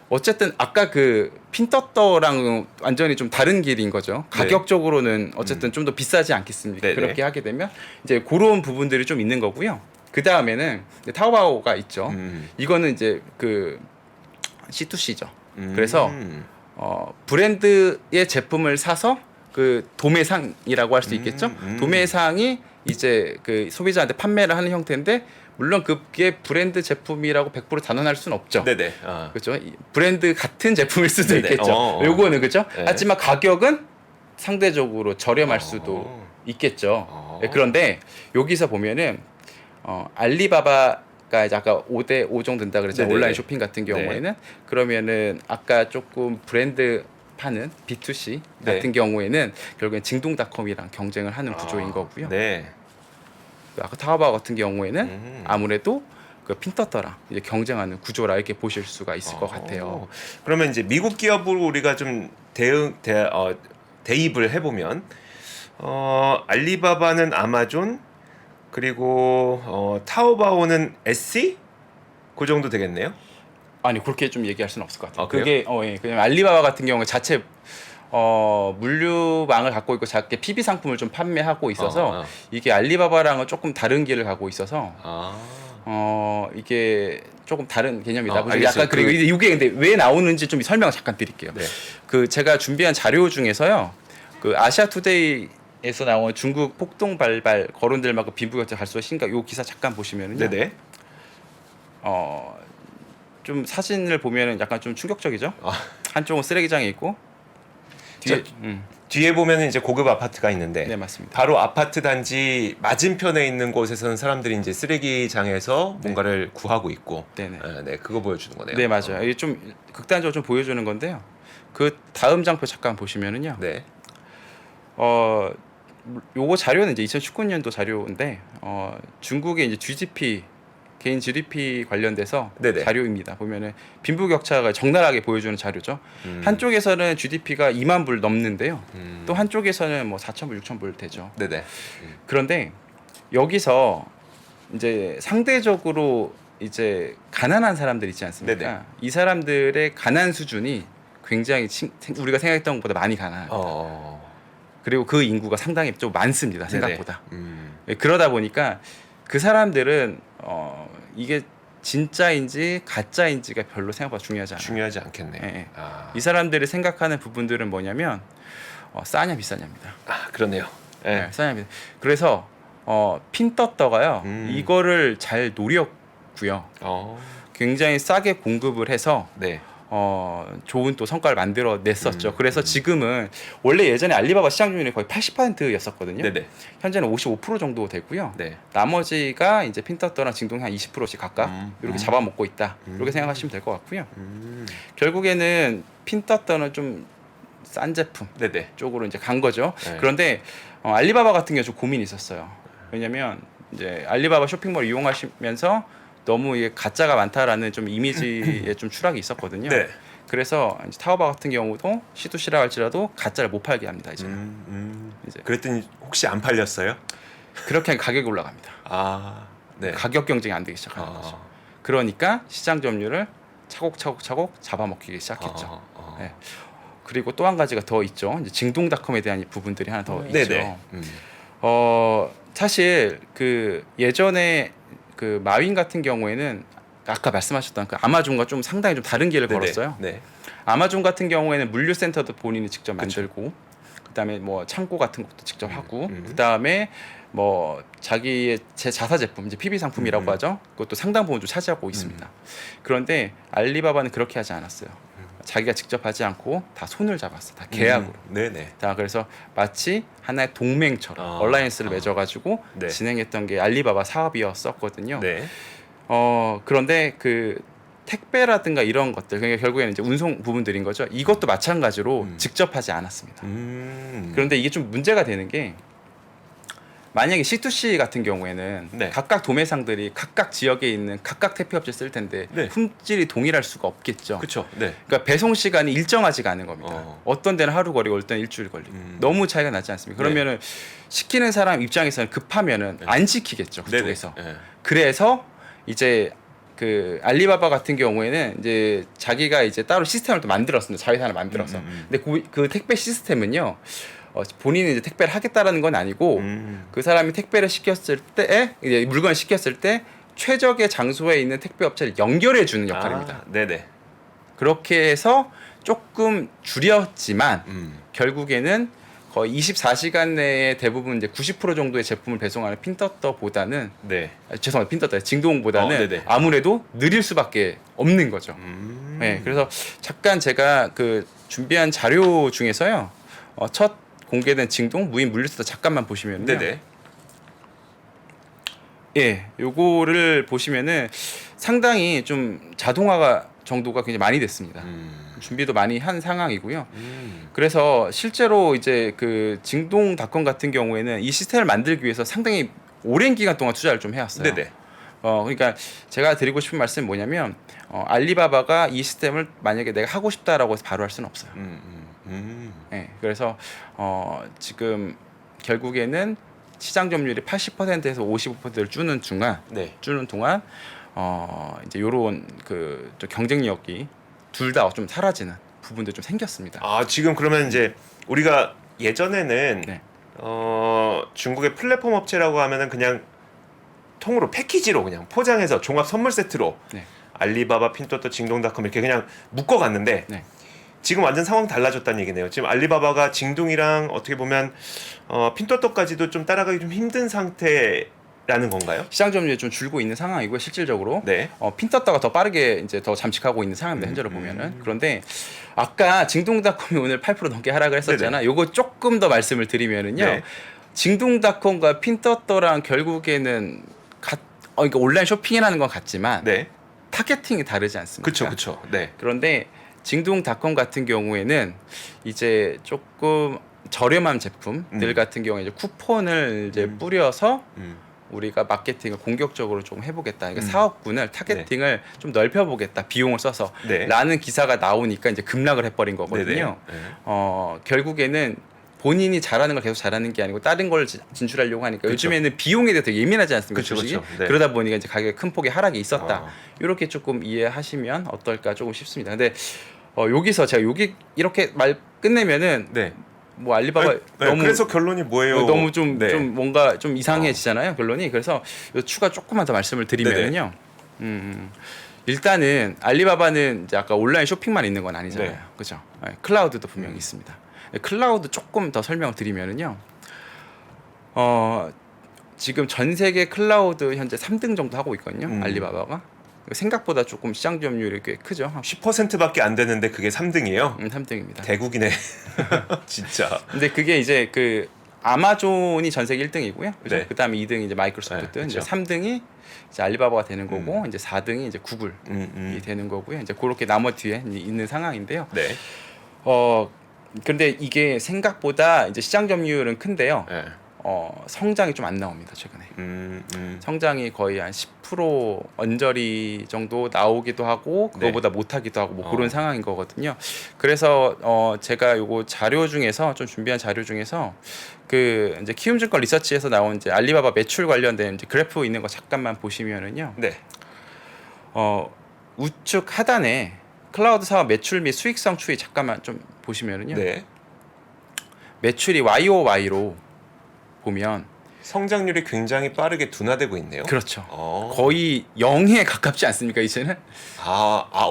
Speaker 2: 어쨌든 아까 그 핀터떠랑 완전히 좀 다른 길인 거죠.
Speaker 1: 네.
Speaker 2: 가격적으로는 어쨌든 좀 더 비싸지 않겠습니까?
Speaker 1: 네네.
Speaker 2: 그렇게 하게 되면 이제 그런 부분들이 좀 있는 거고요. 그 다음에는 타오바오가 있죠. 이거는 이제 그 C2C죠. 그래서 브랜드의 제품을 사서 그 도매상이라고 할 수 있겠죠. 도매상이 이제 그 소비자한테 판매를 하는 형태인데 물론 그게 브랜드 제품이라고 100% 단언할 수는 없죠.
Speaker 1: 네네.
Speaker 2: 그렇죠. 이 브랜드 같은 제품일 수도
Speaker 1: 네네.
Speaker 2: 있겠죠. 요거는 그렇죠.
Speaker 1: 네.
Speaker 2: 하지만 가격은 상대적으로 저렴할 수도 있겠죠. 네, 그런데 여기서 보면은 알리바바가 이제 아까 5대 5 정도 된다 그랬잖아요.
Speaker 1: 네네네.
Speaker 2: 온라인 쇼핑 같은 경우에는 그러면은 아까 조금 브랜드 파는 B2C
Speaker 1: 네.
Speaker 2: 같은 경우에는 결국엔 징동닷컴이랑 경쟁을 하는 구조인 거고요.
Speaker 1: 네.
Speaker 2: 아까 타오바오 같은 경우에는 아무래도 그 핀터떠랑 이제 경쟁하는 구조라 이렇게 보실 수가 있을 것 같아요.
Speaker 1: 그러면 이제 미국 기업으로 우리가 좀 대입을 해보면 알리바바는 아마존 그리고 타오바오는 에시 그 정도 되겠네요.
Speaker 2: 아니 그렇게 좀 얘기할 수는 없을 것 같아요.
Speaker 1: 그래요?
Speaker 2: 그게 예. 그냥 알리바바 같은 경우에 자체 물류망을 갖고 있고 자기 PB 상품을 좀 판매하고 있어서 이게 알리바바랑은 조금 다른 길을 가고 있어서 이게 조금 다른 개념이다. 그래서
Speaker 1: 알겠어요.
Speaker 2: 약간 그리고 이게 근데 왜 나오는지 좀 설명을 잠깐 드릴게요.
Speaker 1: 네.
Speaker 2: 그 제가 준비한 자료 중에서요. 그 아시아투데이에서 나온 중국 폭동 발발 거론들만큼 빈부격차 갈수록 심각 요 기사 잠깐 보시면은요.
Speaker 1: 네네.
Speaker 2: 좀 사진을 보면은 약간 좀 충격적이죠. 한쪽은 쓰레기장에 있고
Speaker 1: 뒤에 보면 이제 고급 아파트가 있는데
Speaker 2: 네 맞습니다.
Speaker 1: 바로 아파트 단지 맞은편에 있는 곳에서는 사람들이 이제 쓰레기장에서 뭔가를 구하고 있고
Speaker 2: 네네.
Speaker 1: 네, 그거 보여주는 거네요.
Speaker 2: 네 맞아요. 이게 좀 극단적으로 좀 보여주는 건데요. 그 다음 장표 잠깐 보시면은요.
Speaker 1: 네.
Speaker 2: 요거 자료는 이제 2019년도 자료인데 중국의 이제 GDP 개인 GDP 관련돼서
Speaker 1: 네네.
Speaker 2: 자료입니다. 보면은 빈부격차가 적나라하게 보여주는 자료죠. 한쪽에서는 GDP가 2만 불 넘는데요. 또 한쪽에서는 뭐 4천 불, 6천 불 되죠.
Speaker 1: 네네.
Speaker 2: 그런데 여기서 이제 상대적으로 이제 가난한 사람들 있지 않습니까?
Speaker 1: 네네.
Speaker 2: 이 사람들의 가난 수준이 굉장히 우리가 생각했던 것보다 많이 가난합니다. 그리고 그 인구가 상당히 좀 많습니다. 생각보다.
Speaker 1: 네네.
Speaker 2: 그러다 보니까 그 사람들은 이게 진짜인지 가짜인지가 별로 생각보다 중요하지 않아요.
Speaker 1: 중요하지 않겠네.
Speaker 2: 예.
Speaker 1: 아.
Speaker 2: 이 사람들이 생각하는 부분들은 뭐냐면 싸냐 비싸냐입니다.
Speaker 1: 그러네요. 예.
Speaker 2: 네, 싸냐 비싸. 그래서 핀 떴다가요. 이거를 잘 노렸고요. 굉장히 싸게 공급을 해서
Speaker 1: 네.
Speaker 2: 좋은 또 성과를 만들어 냈었죠. 그래서 지금은 원래 예전에 알리바바 시장 점유율이 거의 80%였었거든요.
Speaker 1: 네네.
Speaker 2: 현재는 55% 정도 되고요.
Speaker 1: 네.
Speaker 2: 나머지가 이제 핀터떠랑 진동이 한 20%씩 각각 이렇게 잡아먹고 있다. 이렇게 생각하시면 될 것 같고요. 결국에는 핀터떠는 좀 싼 제품
Speaker 1: 네네.
Speaker 2: 쪽으로 이제 간 거죠.
Speaker 1: 네.
Speaker 2: 그런데 알리바바 같은 경우 좀 고민이 있었어요. 왜냐면 이제 알리바바 쇼핑몰 이용하시면서 너무 이게 가짜가 많다라는 좀 이미지에 좀 추락이 있었거든요.
Speaker 1: 네.
Speaker 2: 그래서 이제 타오바 같은 경우도 C2C라 할지라도 가짜를 못 팔게 합니다. 이제는. 이제
Speaker 1: 그랬더니 혹시 안 팔렸어요?
Speaker 2: 그렇게 하면 가격이 올라갑니다.
Speaker 1: 네.
Speaker 2: 가격 경쟁이 안 되기 시작하는 거죠. 그러니까 시장 점유율을 차곡차곡 잡아먹기 시작했죠. 네. 그리고 또 한 가지가 더 있죠. 이제 징동닷컴에 대한 부분들이 하나 더 있죠.
Speaker 1: 네네.
Speaker 2: 사실 그 예전에 그 마윈 같은 경우에는 아까 말씀하셨던 그 아마존과 좀 상당히 좀 다른 길을
Speaker 1: 네네.
Speaker 2: 걸었어요.
Speaker 1: 네.
Speaker 2: 아마존 같은 경우에는 물류센터도 본인이 직접 만들고, 그다음에 뭐 창고 같은 것도 직접 하고, 그다음에 뭐 자기의 제 자사 제품, 이제 PB 상품이라고 하죠. 그것도 상당 부분 좀 차지하고 있습니다. 그런데 알리바바는 그렇게 하지 않았어요. 자기가 직접 하지 않고 다 손을 잡았어. 다 계약으로.
Speaker 1: 네네.
Speaker 2: 다 그래서 마치 하나의 동맹처럼 얼라이언스를 맺어가지고
Speaker 1: 네.
Speaker 2: 진행했던 게 알리바바 사업이었었거든요.
Speaker 1: 네.
Speaker 2: 그런데 그 택배라든가 이런 것들, 그러니까 결국에는 이제 운송 부분들인 거죠. 이것도 마찬가지로 직접 하지 않았습니다. 그런데 이게 좀 문제가 되는 게, 만약에 C2C 같은 경우에는
Speaker 1: 네.
Speaker 2: 각각 도매상들이 각각 지역에 있는 각각 택배업체 쓸 텐데
Speaker 1: 네.
Speaker 2: 품질이 동일할 수가 없겠죠.
Speaker 1: 그렇죠. 네.
Speaker 2: 그러니까 배송 시간이 일정하지가 않은 겁니다. 어떤 데는 하루 걸리고 어떤 데는 일주일 걸리고 너무 차이가 나지 않습니까? 그러면은 시키는 사람 입장에서는 급하면은 안 시키겠죠, 그쪽에서.
Speaker 1: 네네. 네.
Speaker 2: 그래서 이제 그 알리바바 같은 경우에는 이제 자기가 이제 따로 시스템을 또 만들었습니다. 자회사를 만들어서. 근데 그 택배 시스템은요, 본인이 이제 택배를 하겠다라는 건 아니고 그 사람이 택배를 시켰을 때, 이제 물건을 시켰을 때 최적의 장소에 있는 택배 업체를 연결해 주는 역할입니다.
Speaker 1: 네네.
Speaker 2: 그렇게 해서 조금 줄였지만 결국에는 거의 24시간 내에 대부분 이제 90% 정도의 제품을 배송하는 핀터떠보다는,
Speaker 1: 네.
Speaker 2: 죄송합니다, 핀터떠 진동보다는
Speaker 1: 네네.
Speaker 2: 아무래도 느릴 수밖에 없는 거죠. 네, 그래서 잠깐 제가 그 준비한 자료 중에서요, 첫 공개된 진동 무인 물류센터 잠깐만 보시면요.
Speaker 1: 네네.
Speaker 2: 예, 요거를 보시면은 상당히 좀 자동화가 정도가 굉장히 많이 됐습니다. 준비도 많이 한 상황이고요. 그래서 실제로 이제 그 징동닷컴 같은 경우에는 이 시스템을 만들기 위해서 상당히 오랜 기간 동안 투자를 좀 해왔어요.
Speaker 1: 네네.
Speaker 2: 그러니까 제가 드리고 싶은 말씀은 뭐냐면, 알리바바가 이 시스템을 만약에 내가 하고 싶다라고 해서 바로 할 수는 없어요. 네, 그래서 지금 결국에는 시장 점유율이 80%에서 55%를 주는 동안 이제 요런 그 경쟁력이 둘 다 좀 사라지는 부분도 좀 생겼습니다.
Speaker 1: 지금 그러면 이제 우리가 예전에는
Speaker 2: 네.
Speaker 1: 중국의 플랫폼 업체라고 하면은 그냥 통으로 패키지로 그냥 포장해서 종합 선물 세트로
Speaker 2: 네.
Speaker 1: 알리바바, 핀토토, 징동닷컴 이렇게 그냥 묶어갔는데
Speaker 2: 네.
Speaker 1: 지금 완전 상황 달라졌다는 얘기네요. 지금 알리바바가 징동이랑 어떻게 보면 핀토토까지도 좀 따라가기 좀 힘든 상태라는 건가요?
Speaker 2: 시장 점유율이 좀 줄고 있는 상황이고요. 실질적으로
Speaker 1: 네.
Speaker 2: 핀터떠가 더 빠르게 이제 더 잠식하고 있는 상황입니다. 현재로 보면은. 그런데 아까 징동닷컴이 오늘 8% 넘게 하락을 했었잖아. 요거 조금 더 말씀을 드리면은요.
Speaker 1: 네.
Speaker 2: 징동닷컴과 핀터떠랑 결국에는 그러니까 온라인 쇼핑이라는 건 같지만
Speaker 1: 네.
Speaker 2: 타겟팅이 다르지 않습니까?
Speaker 1: 그렇죠. 네.
Speaker 2: 그런데 징동닷컴 같은 경우에는 이제 조금 저렴한 제품들 같은 경우에 이제 쿠폰을 이제 뿌려서 우리가 마케팅을 공격적으로 좀 해보겠다. 그러니까 사업군을 타겟팅을 좀 넓혀보겠다. 비용을 써서
Speaker 1: 네.
Speaker 2: 라는 기사가 나오니까 이제 급락을 해버린 거거든요.
Speaker 1: 네네.
Speaker 2: 결국에는 본인이 잘하는 걸 계속 잘하는 게 아니고 다른 걸 진출하려고 하니까
Speaker 1: 그쵸.
Speaker 2: 요즘에는 비용에 대해서 되게 예민하지 않습니까?
Speaker 1: 그쵸,
Speaker 2: 주식이?
Speaker 1: 그쵸. 네.
Speaker 2: 그러다 보니까 이제 가격에 큰 폭의 하락이 있었다. 이렇게 조금 이해하시면 어떨까 조금 싶습니다. 근데 여기서 제가 이렇게 말 끝내면은
Speaker 1: 네.
Speaker 2: 뭐 알리바바
Speaker 1: 네,
Speaker 2: 너무
Speaker 1: 그래서 결론이 뭐예요?
Speaker 2: 너무 좀
Speaker 1: 네.
Speaker 2: 뭔가 좀 이상해지잖아요 결론이. 그래서 추가 조금만 더 말씀을 드리면은요. 일단은 알리바바는 이제 아까 온라인 쇼핑만 있는 건 아니잖아요.
Speaker 1: 네.
Speaker 2: 그죠? 네, 클라우드도 분명히 있습니다. 클라우드 조금 더 설명을 드리면은요. 지금 전 세계 클라우드 현재 3등 정도 하고 있거든요. 알리바바가. 생각보다 조금 시장 점유율이 꽤 크죠.
Speaker 1: 10%밖에 안 되는데 그게 3등이에요?
Speaker 2: 3등입니다.
Speaker 1: 대국이네. 진짜.
Speaker 2: 근데 그게 이제 그 아마존이 전 세계 1등이고요. 그죠?
Speaker 1: 네.
Speaker 2: 그다음에 2등이 이제 마이크로소프트,
Speaker 1: 네,
Speaker 2: 이제
Speaker 1: 그쵸.
Speaker 2: 3등이 이제 알리바바가 되는 거고, 이제 4등이 이제 구글이 되는 거고요. 이제 그렇게 나머 뒤에 있는 상황인데요.
Speaker 1: 네.
Speaker 2: 근데 이게 생각보다 이제 시장 점유율은 큰데요.
Speaker 1: 네.
Speaker 2: 성장이 좀 안 나옵니다 최근에. 성장이 거의 한 10% 언저리 정도 나오기도 하고 그거보다 못하기도 하고 뭐 그런 상황인 거거든요. 그래서 제가 요거 자료 중에서 좀 준비한 자료 중에서 그 이제 키움증권 리서치에서 나온 이제 알리바바 매출 관련된 이제 그래프 있는 거 잠깐만 보시면은요.
Speaker 1: 네.
Speaker 2: 우측 하단에 클라우드 사업 매출 및 수익성 추이 잠깐만 좀 보시면은요.
Speaker 1: 네.
Speaker 2: 매출이 YOY로 보면
Speaker 1: 성장률이 굉장히 빠르게 둔화되고 있네요.
Speaker 2: 그렇죠.
Speaker 1: 어.
Speaker 2: 거의 0에 가깝지 않습니까 이제는?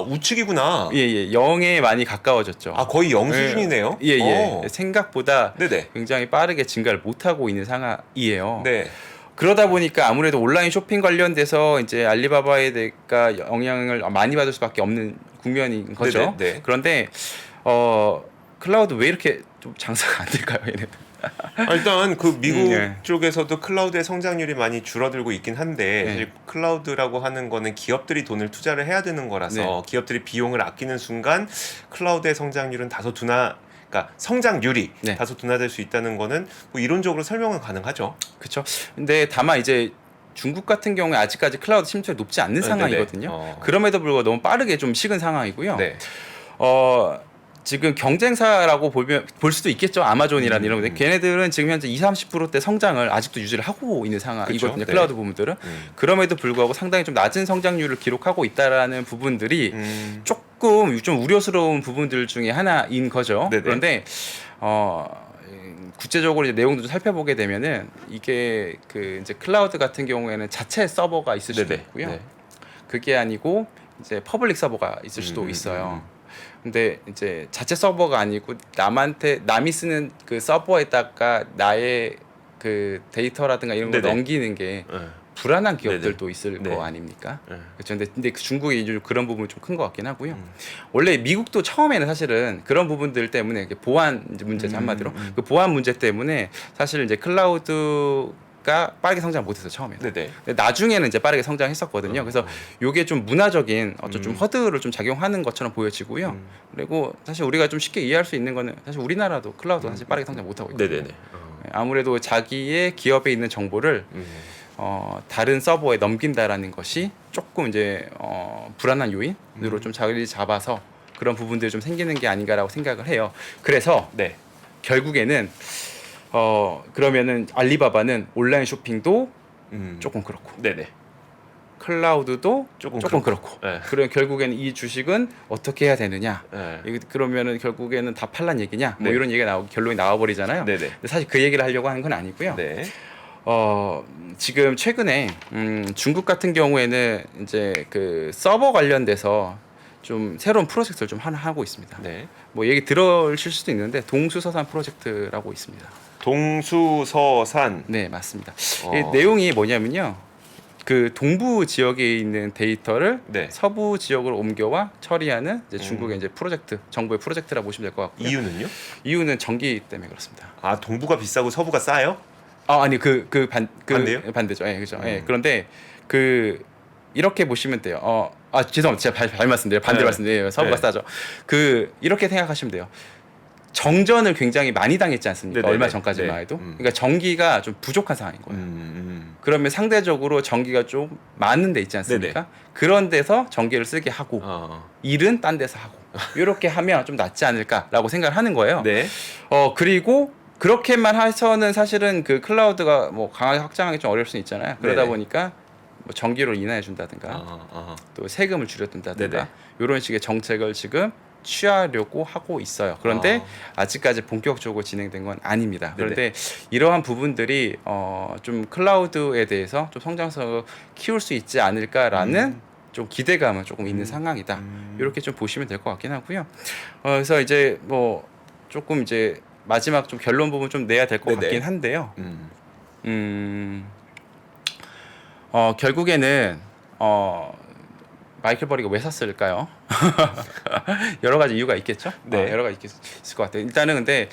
Speaker 1: 우측이구나.
Speaker 2: 예, 0에 많이 가까워졌죠.
Speaker 1: 거의 0 수준이네요.
Speaker 2: 예. 생각보다
Speaker 1: 네네.
Speaker 2: 굉장히 빠르게 증가를 못 하고 있는 상황이에요.
Speaker 1: 네.
Speaker 2: 그러다 보니까 아무래도 온라인 쇼핑 관련돼서 이제 알리바바에 대가 영향을 많이 받을 수밖에 없는 국면인 거죠.
Speaker 1: 네네.
Speaker 2: 그런데 클라우드 왜 이렇게 좀 장사가 안 될까요, 얘네?
Speaker 1: 일단 그 미국
Speaker 2: 예.
Speaker 1: 쪽에서도 클라우드의 성장률이 많이 줄어들고 있긴 한데
Speaker 2: 네.
Speaker 1: 사실 클라우드라고 하는 거는 기업들이 돈을 투자를 해야 되는 거라서
Speaker 2: 네.
Speaker 1: 기업들이 비용을 아끼는 순간 클라우드의 성장률은 다소 그러니까 성장률이
Speaker 2: 네.
Speaker 1: 다소 둔화될 수 있다는 거는 뭐 이론적으로 설명은 가능하죠.
Speaker 2: 그렇죠. 근데 다만 이제 중국 같은 경우에 아직까지 클라우드 침투율이 높지 않는
Speaker 1: 네네.
Speaker 2: 상황이거든요. 그럼에도 불구하고 너무 빠르게 좀 식은 상황이고요.
Speaker 1: 네.
Speaker 2: 지금 경쟁사라고 볼 수도 있겠죠. 아마존이라는 이런 데 걔네들은 지금 현재 20-30%대 성장을 아직도 유지를 하고 있는 상황이거든요.
Speaker 1: 그쵸? 네.
Speaker 2: 클라우드 부분들은. 그럼에도 불구하고 상당히 좀 낮은 성장률을 기록하고 있다라는 부분들이 조금 좀 우려스러운 부분들 중에 하나인 거죠.
Speaker 1: 네네.
Speaker 2: 그런데 구체적으로 이제 내용도 좀 살펴보게 되면은 이게 그 이제 클라우드 같은 경우에는 자체 서버가 있을 수도
Speaker 1: 네네.
Speaker 2: 있고요.
Speaker 1: 네.
Speaker 2: 그게 아니고 이제 퍼블릭 서버가 있을 수도 있어요. 근데 이제 자체 서버가 아니고 남이 쓰는 그 서버에다가 나의 그 데이터라든가 이런 걸
Speaker 1: 네네.
Speaker 2: 넘기는 게
Speaker 1: 네.
Speaker 2: 불안한 기업들도 있을
Speaker 1: 네.
Speaker 2: 거 아닙니까?
Speaker 1: 네.
Speaker 2: 그렇죠. 근데 그 중국이 이제 그런 부분이 좀 큰 것 같긴 하고요. 원래 미국도 처음에는 사실은 그런 부분들 때문에 이게 보안 문제죠 한마디로 그 보안 문제 때문에 사실 이제 클라우드가 빠르게 성장 못했어요 처음에는.
Speaker 1: 네네.
Speaker 2: 근데 나중에는 이제 빠르게 성장했었거든요. 그래서 이게 좀 문화적인 어떤 좀 허드를 좀 작용하는 것처럼 보여지고요. 그리고 사실 우리가 좀 쉽게 이해할 수 있는 거는 사실 우리나라도 클라우드 사실 빠르게 성장 못하고 있거든요.
Speaker 1: 네네네.
Speaker 2: 아무래도 자기의 기업에 있는 정보를 다른 서버에 넘긴다라는 것이 조금 이제 불안한 요인으로 좀 자리를 잡아서 그런 부분들이 좀 생기는 게 아닌가라고 생각을 해요. 그래서
Speaker 1: 네.
Speaker 2: 결국에는 그러면은 알리바바는 온라인 쇼핑도 조금 그렇고
Speaker 1: 네네.
Speaker 2: 클라우드도 조금 그렇고.
Speaker 1: 네.
Speaker 2: 그럼 결국에는 이 주식은 어떻게 해야 되느냐?
Speaker 1: 네.
Speaker 2: 그러면은 결국에는 다 팔란 얘기냐? 뭐
Speaker 1: 네.
Speaker 2: 이런 얘기가 결론이 나와 버리잖아요.
Speaker 1: 네네.
Speaker 2: 근데 사실 그 얘기를 하려고 하는 건 아니고요.
Speaker 1: 네.
Speaker 2: 지금 최근에 중국 같은 경우에는 이제 그 서버 관련돼서 좀 새로운 프로젝트를 좀 하나 하고 있습니다.
Speaker 1: 네.
Speaker 2: 뭐 얘기 들으실 수도 있는데 동수서산 프로젝트라고 있습니다.
Speaker 1: 동수서산.
Speaker 2: 네, 맞습니다. 이 내용이 뭐냐면요. 그 동부 지역에 있는 데이터를
Speaker 1: 네.
Speaker 2: 서부 지역으로 옮겨와 처리하는 이제 중국의 이제 프로젝트, 정부의 프로젝트라 보시면 될 것 같고요.
Speaker 1: 이유는요?
Speaker 2: 이유는 전기 때문에 그렇습니다.
Speaker 1: 동부가 비싸고 서부가 싸요?
Speaker 2: 아니
Speaker 1: 반대요?
Speaker 2: 반대죠. 예, 그렇죠. 예. 그런데 이렇게 보시면 돼요. 죄송합니다. 제가 발 말씀드려요. 반대로
Speaker 1: 네.
Speaker 2: 말씀드려요. 서부가
Speaker 1: 네.
Speaker 2: 싸죠. 이렇게 생각하시면 돼요. 정전을 굉장히 많이 당했지 않습니까?
Speaker 1: 네네네.
Speaker 2: 얼마 전까지만
Speaker 1: 네.
Speaker 2: 해도. 그러니까 전기가 좀 부족한 상황인 거예요. 그러면 상대적으로 전기가 좀 많은 데 있지 않습니까?
Speaker 1: 네네.
Speaker 2: 그런 데서 전기를 쓰게 하고 일은 딴 데서 하고 이렇게 하면 좀 낫지 않을까라고 생각을 하는 거예요.
Speaker 1: 네.
Speaker 2: 그리고 그렇게만 해서는 사실은 그 클라우드가 뭐 강하게 확장하기 좀 어려울 수 있잖아요. 그러다
Speaker 1: 네네.
Speaker 2: 보니까 뭐 전기료를 인하해 준다든가 또 세금을 줄여둔다든가
Speaker 1: 네네.
Speaker 2: 이런 식의 정책을 지금 취하려고 하고 있어요. 그런데 아직까지 본격적으로 진행된 건 아닙니다. 그런데 이러한 부분들이 좀 클라우드에 대해서 좀 성장성을 키울 수 있지 않을까라는 좀 기대감은 조금 있는 상황이다. 이렇게 좀 보시면 될 것 같긴 하고요. 그래서 이제 뭐 조금 이제 마지막 좀 결론 부분 좀 내야 될 것 같긴 한데요. 결국에는 마이클 버리가 왜 샀을까요? 여러 가지 이유가 있겠죠. 여러 가지 있을 것 같아요. 일단은 근데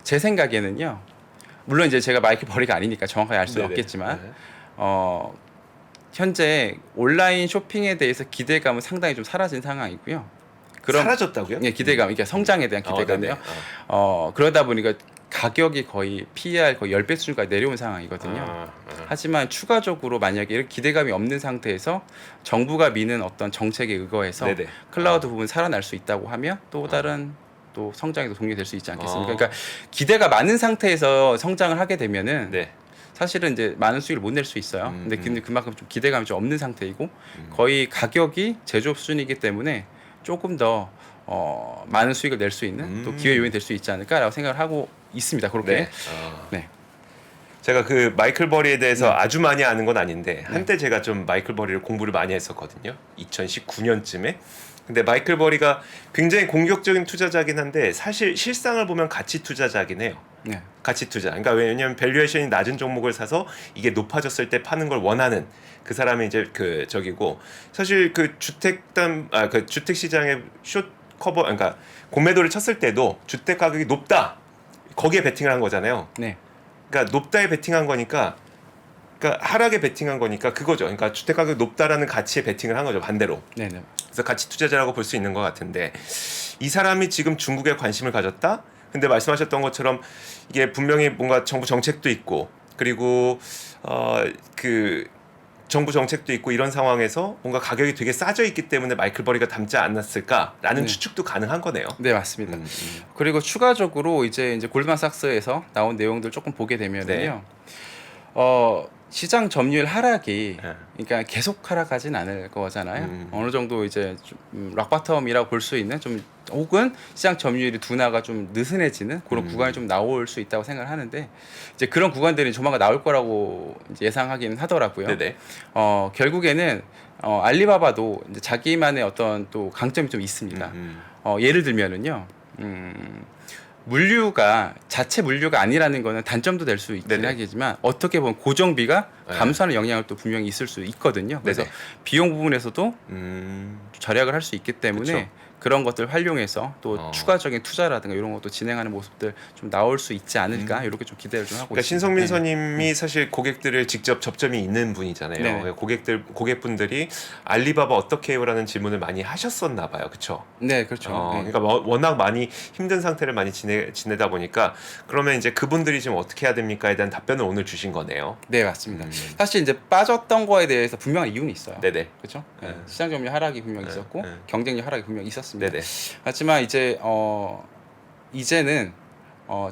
Speaker 2: 제 생각에는요. 물론 이제 제가 마이클 버리가 아니니까 정확하게 알 수는 없겠지만 현재 온라인 쇼핑에 대해서 기대감은 상당히 좀 사라진 상황이고요.
Speaker 1: 사라졌다고요?
Speaker 2: 예, 기대감, 그러니까 성장에 대한 기대감이요. 그러다 보니까 가격이 거의 PER 거의 10배 수준까지 내려온 상황이거든요. 하지만 추가적으로 만약에 이렇게 기대감이 없는 상태에서 정부가 미는 어떤 정책에 의거해서 클라우드 부분 살아날 수 있다고 하면 또 다른 또 성장에도 동력이 될 수 있지 않겠습니까? 그러니까 기대가 많은 상태에서 성장을 하게 되면은 사실은 이제 많은 수익을 못 낼 수 있어요. 근데 그만큼 좀 기대감이 좀 없는 상태이고 거의 가격이 제조업 수준이기 때문에 조금 더 많은 수익을 낼 수 있는 또 기회 요인이 될 수 있지 않을까라고 생각을 하고 있습니다. 그렇게.
Speaker 1: 제가 그 마이클 버리에 대해서 아주 많이 아는 건 아닌데 한때 제가 좀 마이클 버리를 공부를 많이 했었거든요. 2019년쯤에. 근데 마이클 버리가 굉장히 공격적인 투자자긴 한데 사실 실상을 보면 가치 투자자긴 해요. 가치 투자. 그러니까 왜냐면 밸류에이션이 낮은 종목을 사서 이게 높아졌을 때 파는 걸 원하는 그 사람이 이제 그 저기고 사실 그 그 주택 시장의 숏 커버 그러니까 공매도를 쳤을 때도 주택 가격이 높다. 거기에 베팅을 한 거잖아요. 그러니까 높다에 베팅한 거니까 그러니까 하락에 베팅한 거니까 그거죠. 그러니까 주택 가격이 높다라는 가치에 베팅을 한 거죠. 반대로. 그래서 가치 투자자라고 볼 수 있는 것 같은데 이 사람이 지금 중국에 관심을 가졌다. 근데 말씀하셨던 것처럼 이게 분명히 뭔가 정부 정책도 있고 그리고 그 정부 정책도 있고 이런 상황에서 뭔가 가격이 되게 싸져 있기 때문에 마이클 버리가 담지 않았을까라는 추측도 가능한 거네요.
Speaker 2: 네, 맞습니다. 그리고 추가적으로 이제 골드만삭스에서 나온 내용들 조금 보게 되면은요. 시장 점유율 하락이 그러니까 계속 하락하진 않을 거잖아요. 어느 정도 이제 락바텀이라고 볼 수 있는 좀 혹은 시장 점유율이 둔화가 좀 느슨해지는 그런 구간이 좀 나올 수 있다고 생각을 하는데 이제 그런 구간들이 조만간 나올 거라고 이제 예상하기는 하더라고요. 결국에는 알리바바도 이제 자기만의 어떤 또 강점이 좀 있습니다. 예를 들면은요. 물류가 자체 물류가 아니라는 거는 단점도 될 수 있긴 하겠지만 어떻게 보면 고정비가 감소하는 영향을 또 분명히 있을 수 있거든요. 그래서 비용 부분에서도 절약을 할 수 있기 때문에 그런 것들 활용해서 또 추가적인 투자라든가 이런 것도 진행하는 모습들 좀 나올 수 있지 않을까 이렇게 좀 기대를 좀 하고
Speaker 1: 그러니까
Speaker 2: 있습니다.
Speaker 1: 신성민 선임이 사실 고객들을 직접 접점이 있는 분이잖아요. 고객분들이 알리바바 어떻게 해요라는 질문을 많이 하셨었나 봐요. 그렇죠?
Speaker 2: 네, 그렇죠.
Speaker 1: 그러니까 워낙 많이 힘든 상태를 많이 지내다 보니까 그러면 이제 그분들이 지금 어떻게 해야 됩니까에 대한 답변을 오늘 주신 거네요.
Speaker 2: 네, 맞습니다. 사실 이제 빠졌던 거에 대해서 분명한 이유는 있어요.
Speaker 1: 그렇죠?
Speaker 2: 시장 점유율 하락이 분명히 있었고 경쟁력 하락이 분명히 있었습니다. 하지만 이제 이제는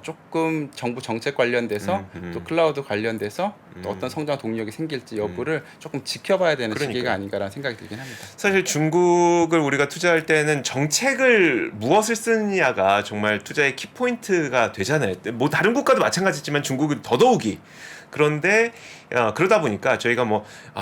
Speaker 2: 조금 정부 정책 관련돼서 또 클라우드 관련돼서 또 어떤 성장 동력이 생길지 여부를 조금 지켜봐야 되는 시기가 아닌가라는 생각이 들긴 합니다.
Speaker 1: 사실 중국을 우리가 투자할 때는 정책을 무엇을 쓰느냐가 정말 투자의 키포인트가 되잖아요. 뭐 다른 국가도 마찬가지지만 중국은 더더욱이 그런데 그러다 보니까 저희가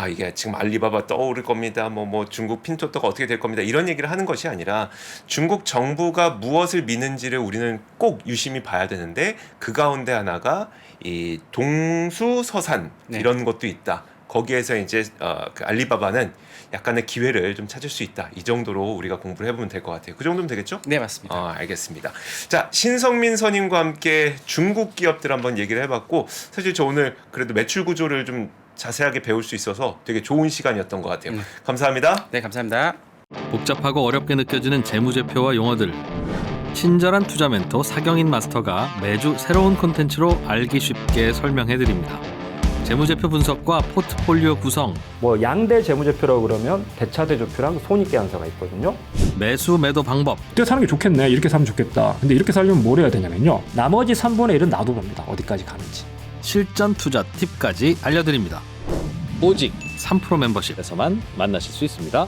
Speaker 1: 이게 지금 알리바바 떠오를 겁니다. 뭐 중국 핀토토가 어떻게 될 겁니다. 이런 얘기를 하는 것이 아니라 중국 정부가 무엇을 미는지를 우리는 꼭 유심히 봐야 되는데 그 가운데 하나가 이 동수서산 이런 것도 있다. 거기에서 이제 그 알리바바는 약간의 기회를 좀 찾을 수 있다. 이 정도로 우리가 공부를 해보면 될 것 같아요. 그 정도면 되겠죠?
Speaker 2: 네, 맞습니다.
Speaker 1: 알겠습니다. 자, 신성민 선임과 함께 중국 기업들 한번 얘기를 해봤고 사실 저 오늘 그래도 매출 구조를 좀 자세하게 배울 수 있어서 되게 좋은 시간이었던 것 같아요. 감사합니다.
Speaker 2: 네, 감사합니다.
Speaker 3: 복잡하고 어렵게 느껴지는 재무제표와 용어들 친절한 투자 멘토 사경인 마스터가 매주 새로운 콘텐츠로 알기 쉽게 설명해드립니다. 재무제표 분석과 포트폴리오 구성,
Speaker 4: 양대 재무제표라고 그러면 대차대조표랑 손익계산서가 있거든요.
Speaker 3: 매수 매도 방법,
Speaker 5: 이때 사는 게 좋겠네, 이렇게 살면 좋겠다. 근데 이렇게 살려면 뭘 해야 되냐면요, 나머지 3분의 1은 놔둬봅니다. 어디까지 가는지.
Speaker 3: 실전 투자 팁까지 알려드립니다.
Speaker 6: 오직
Speaker 3: 3프로 멤버십에서만
Speaker 6: 만나실 수 있습니다.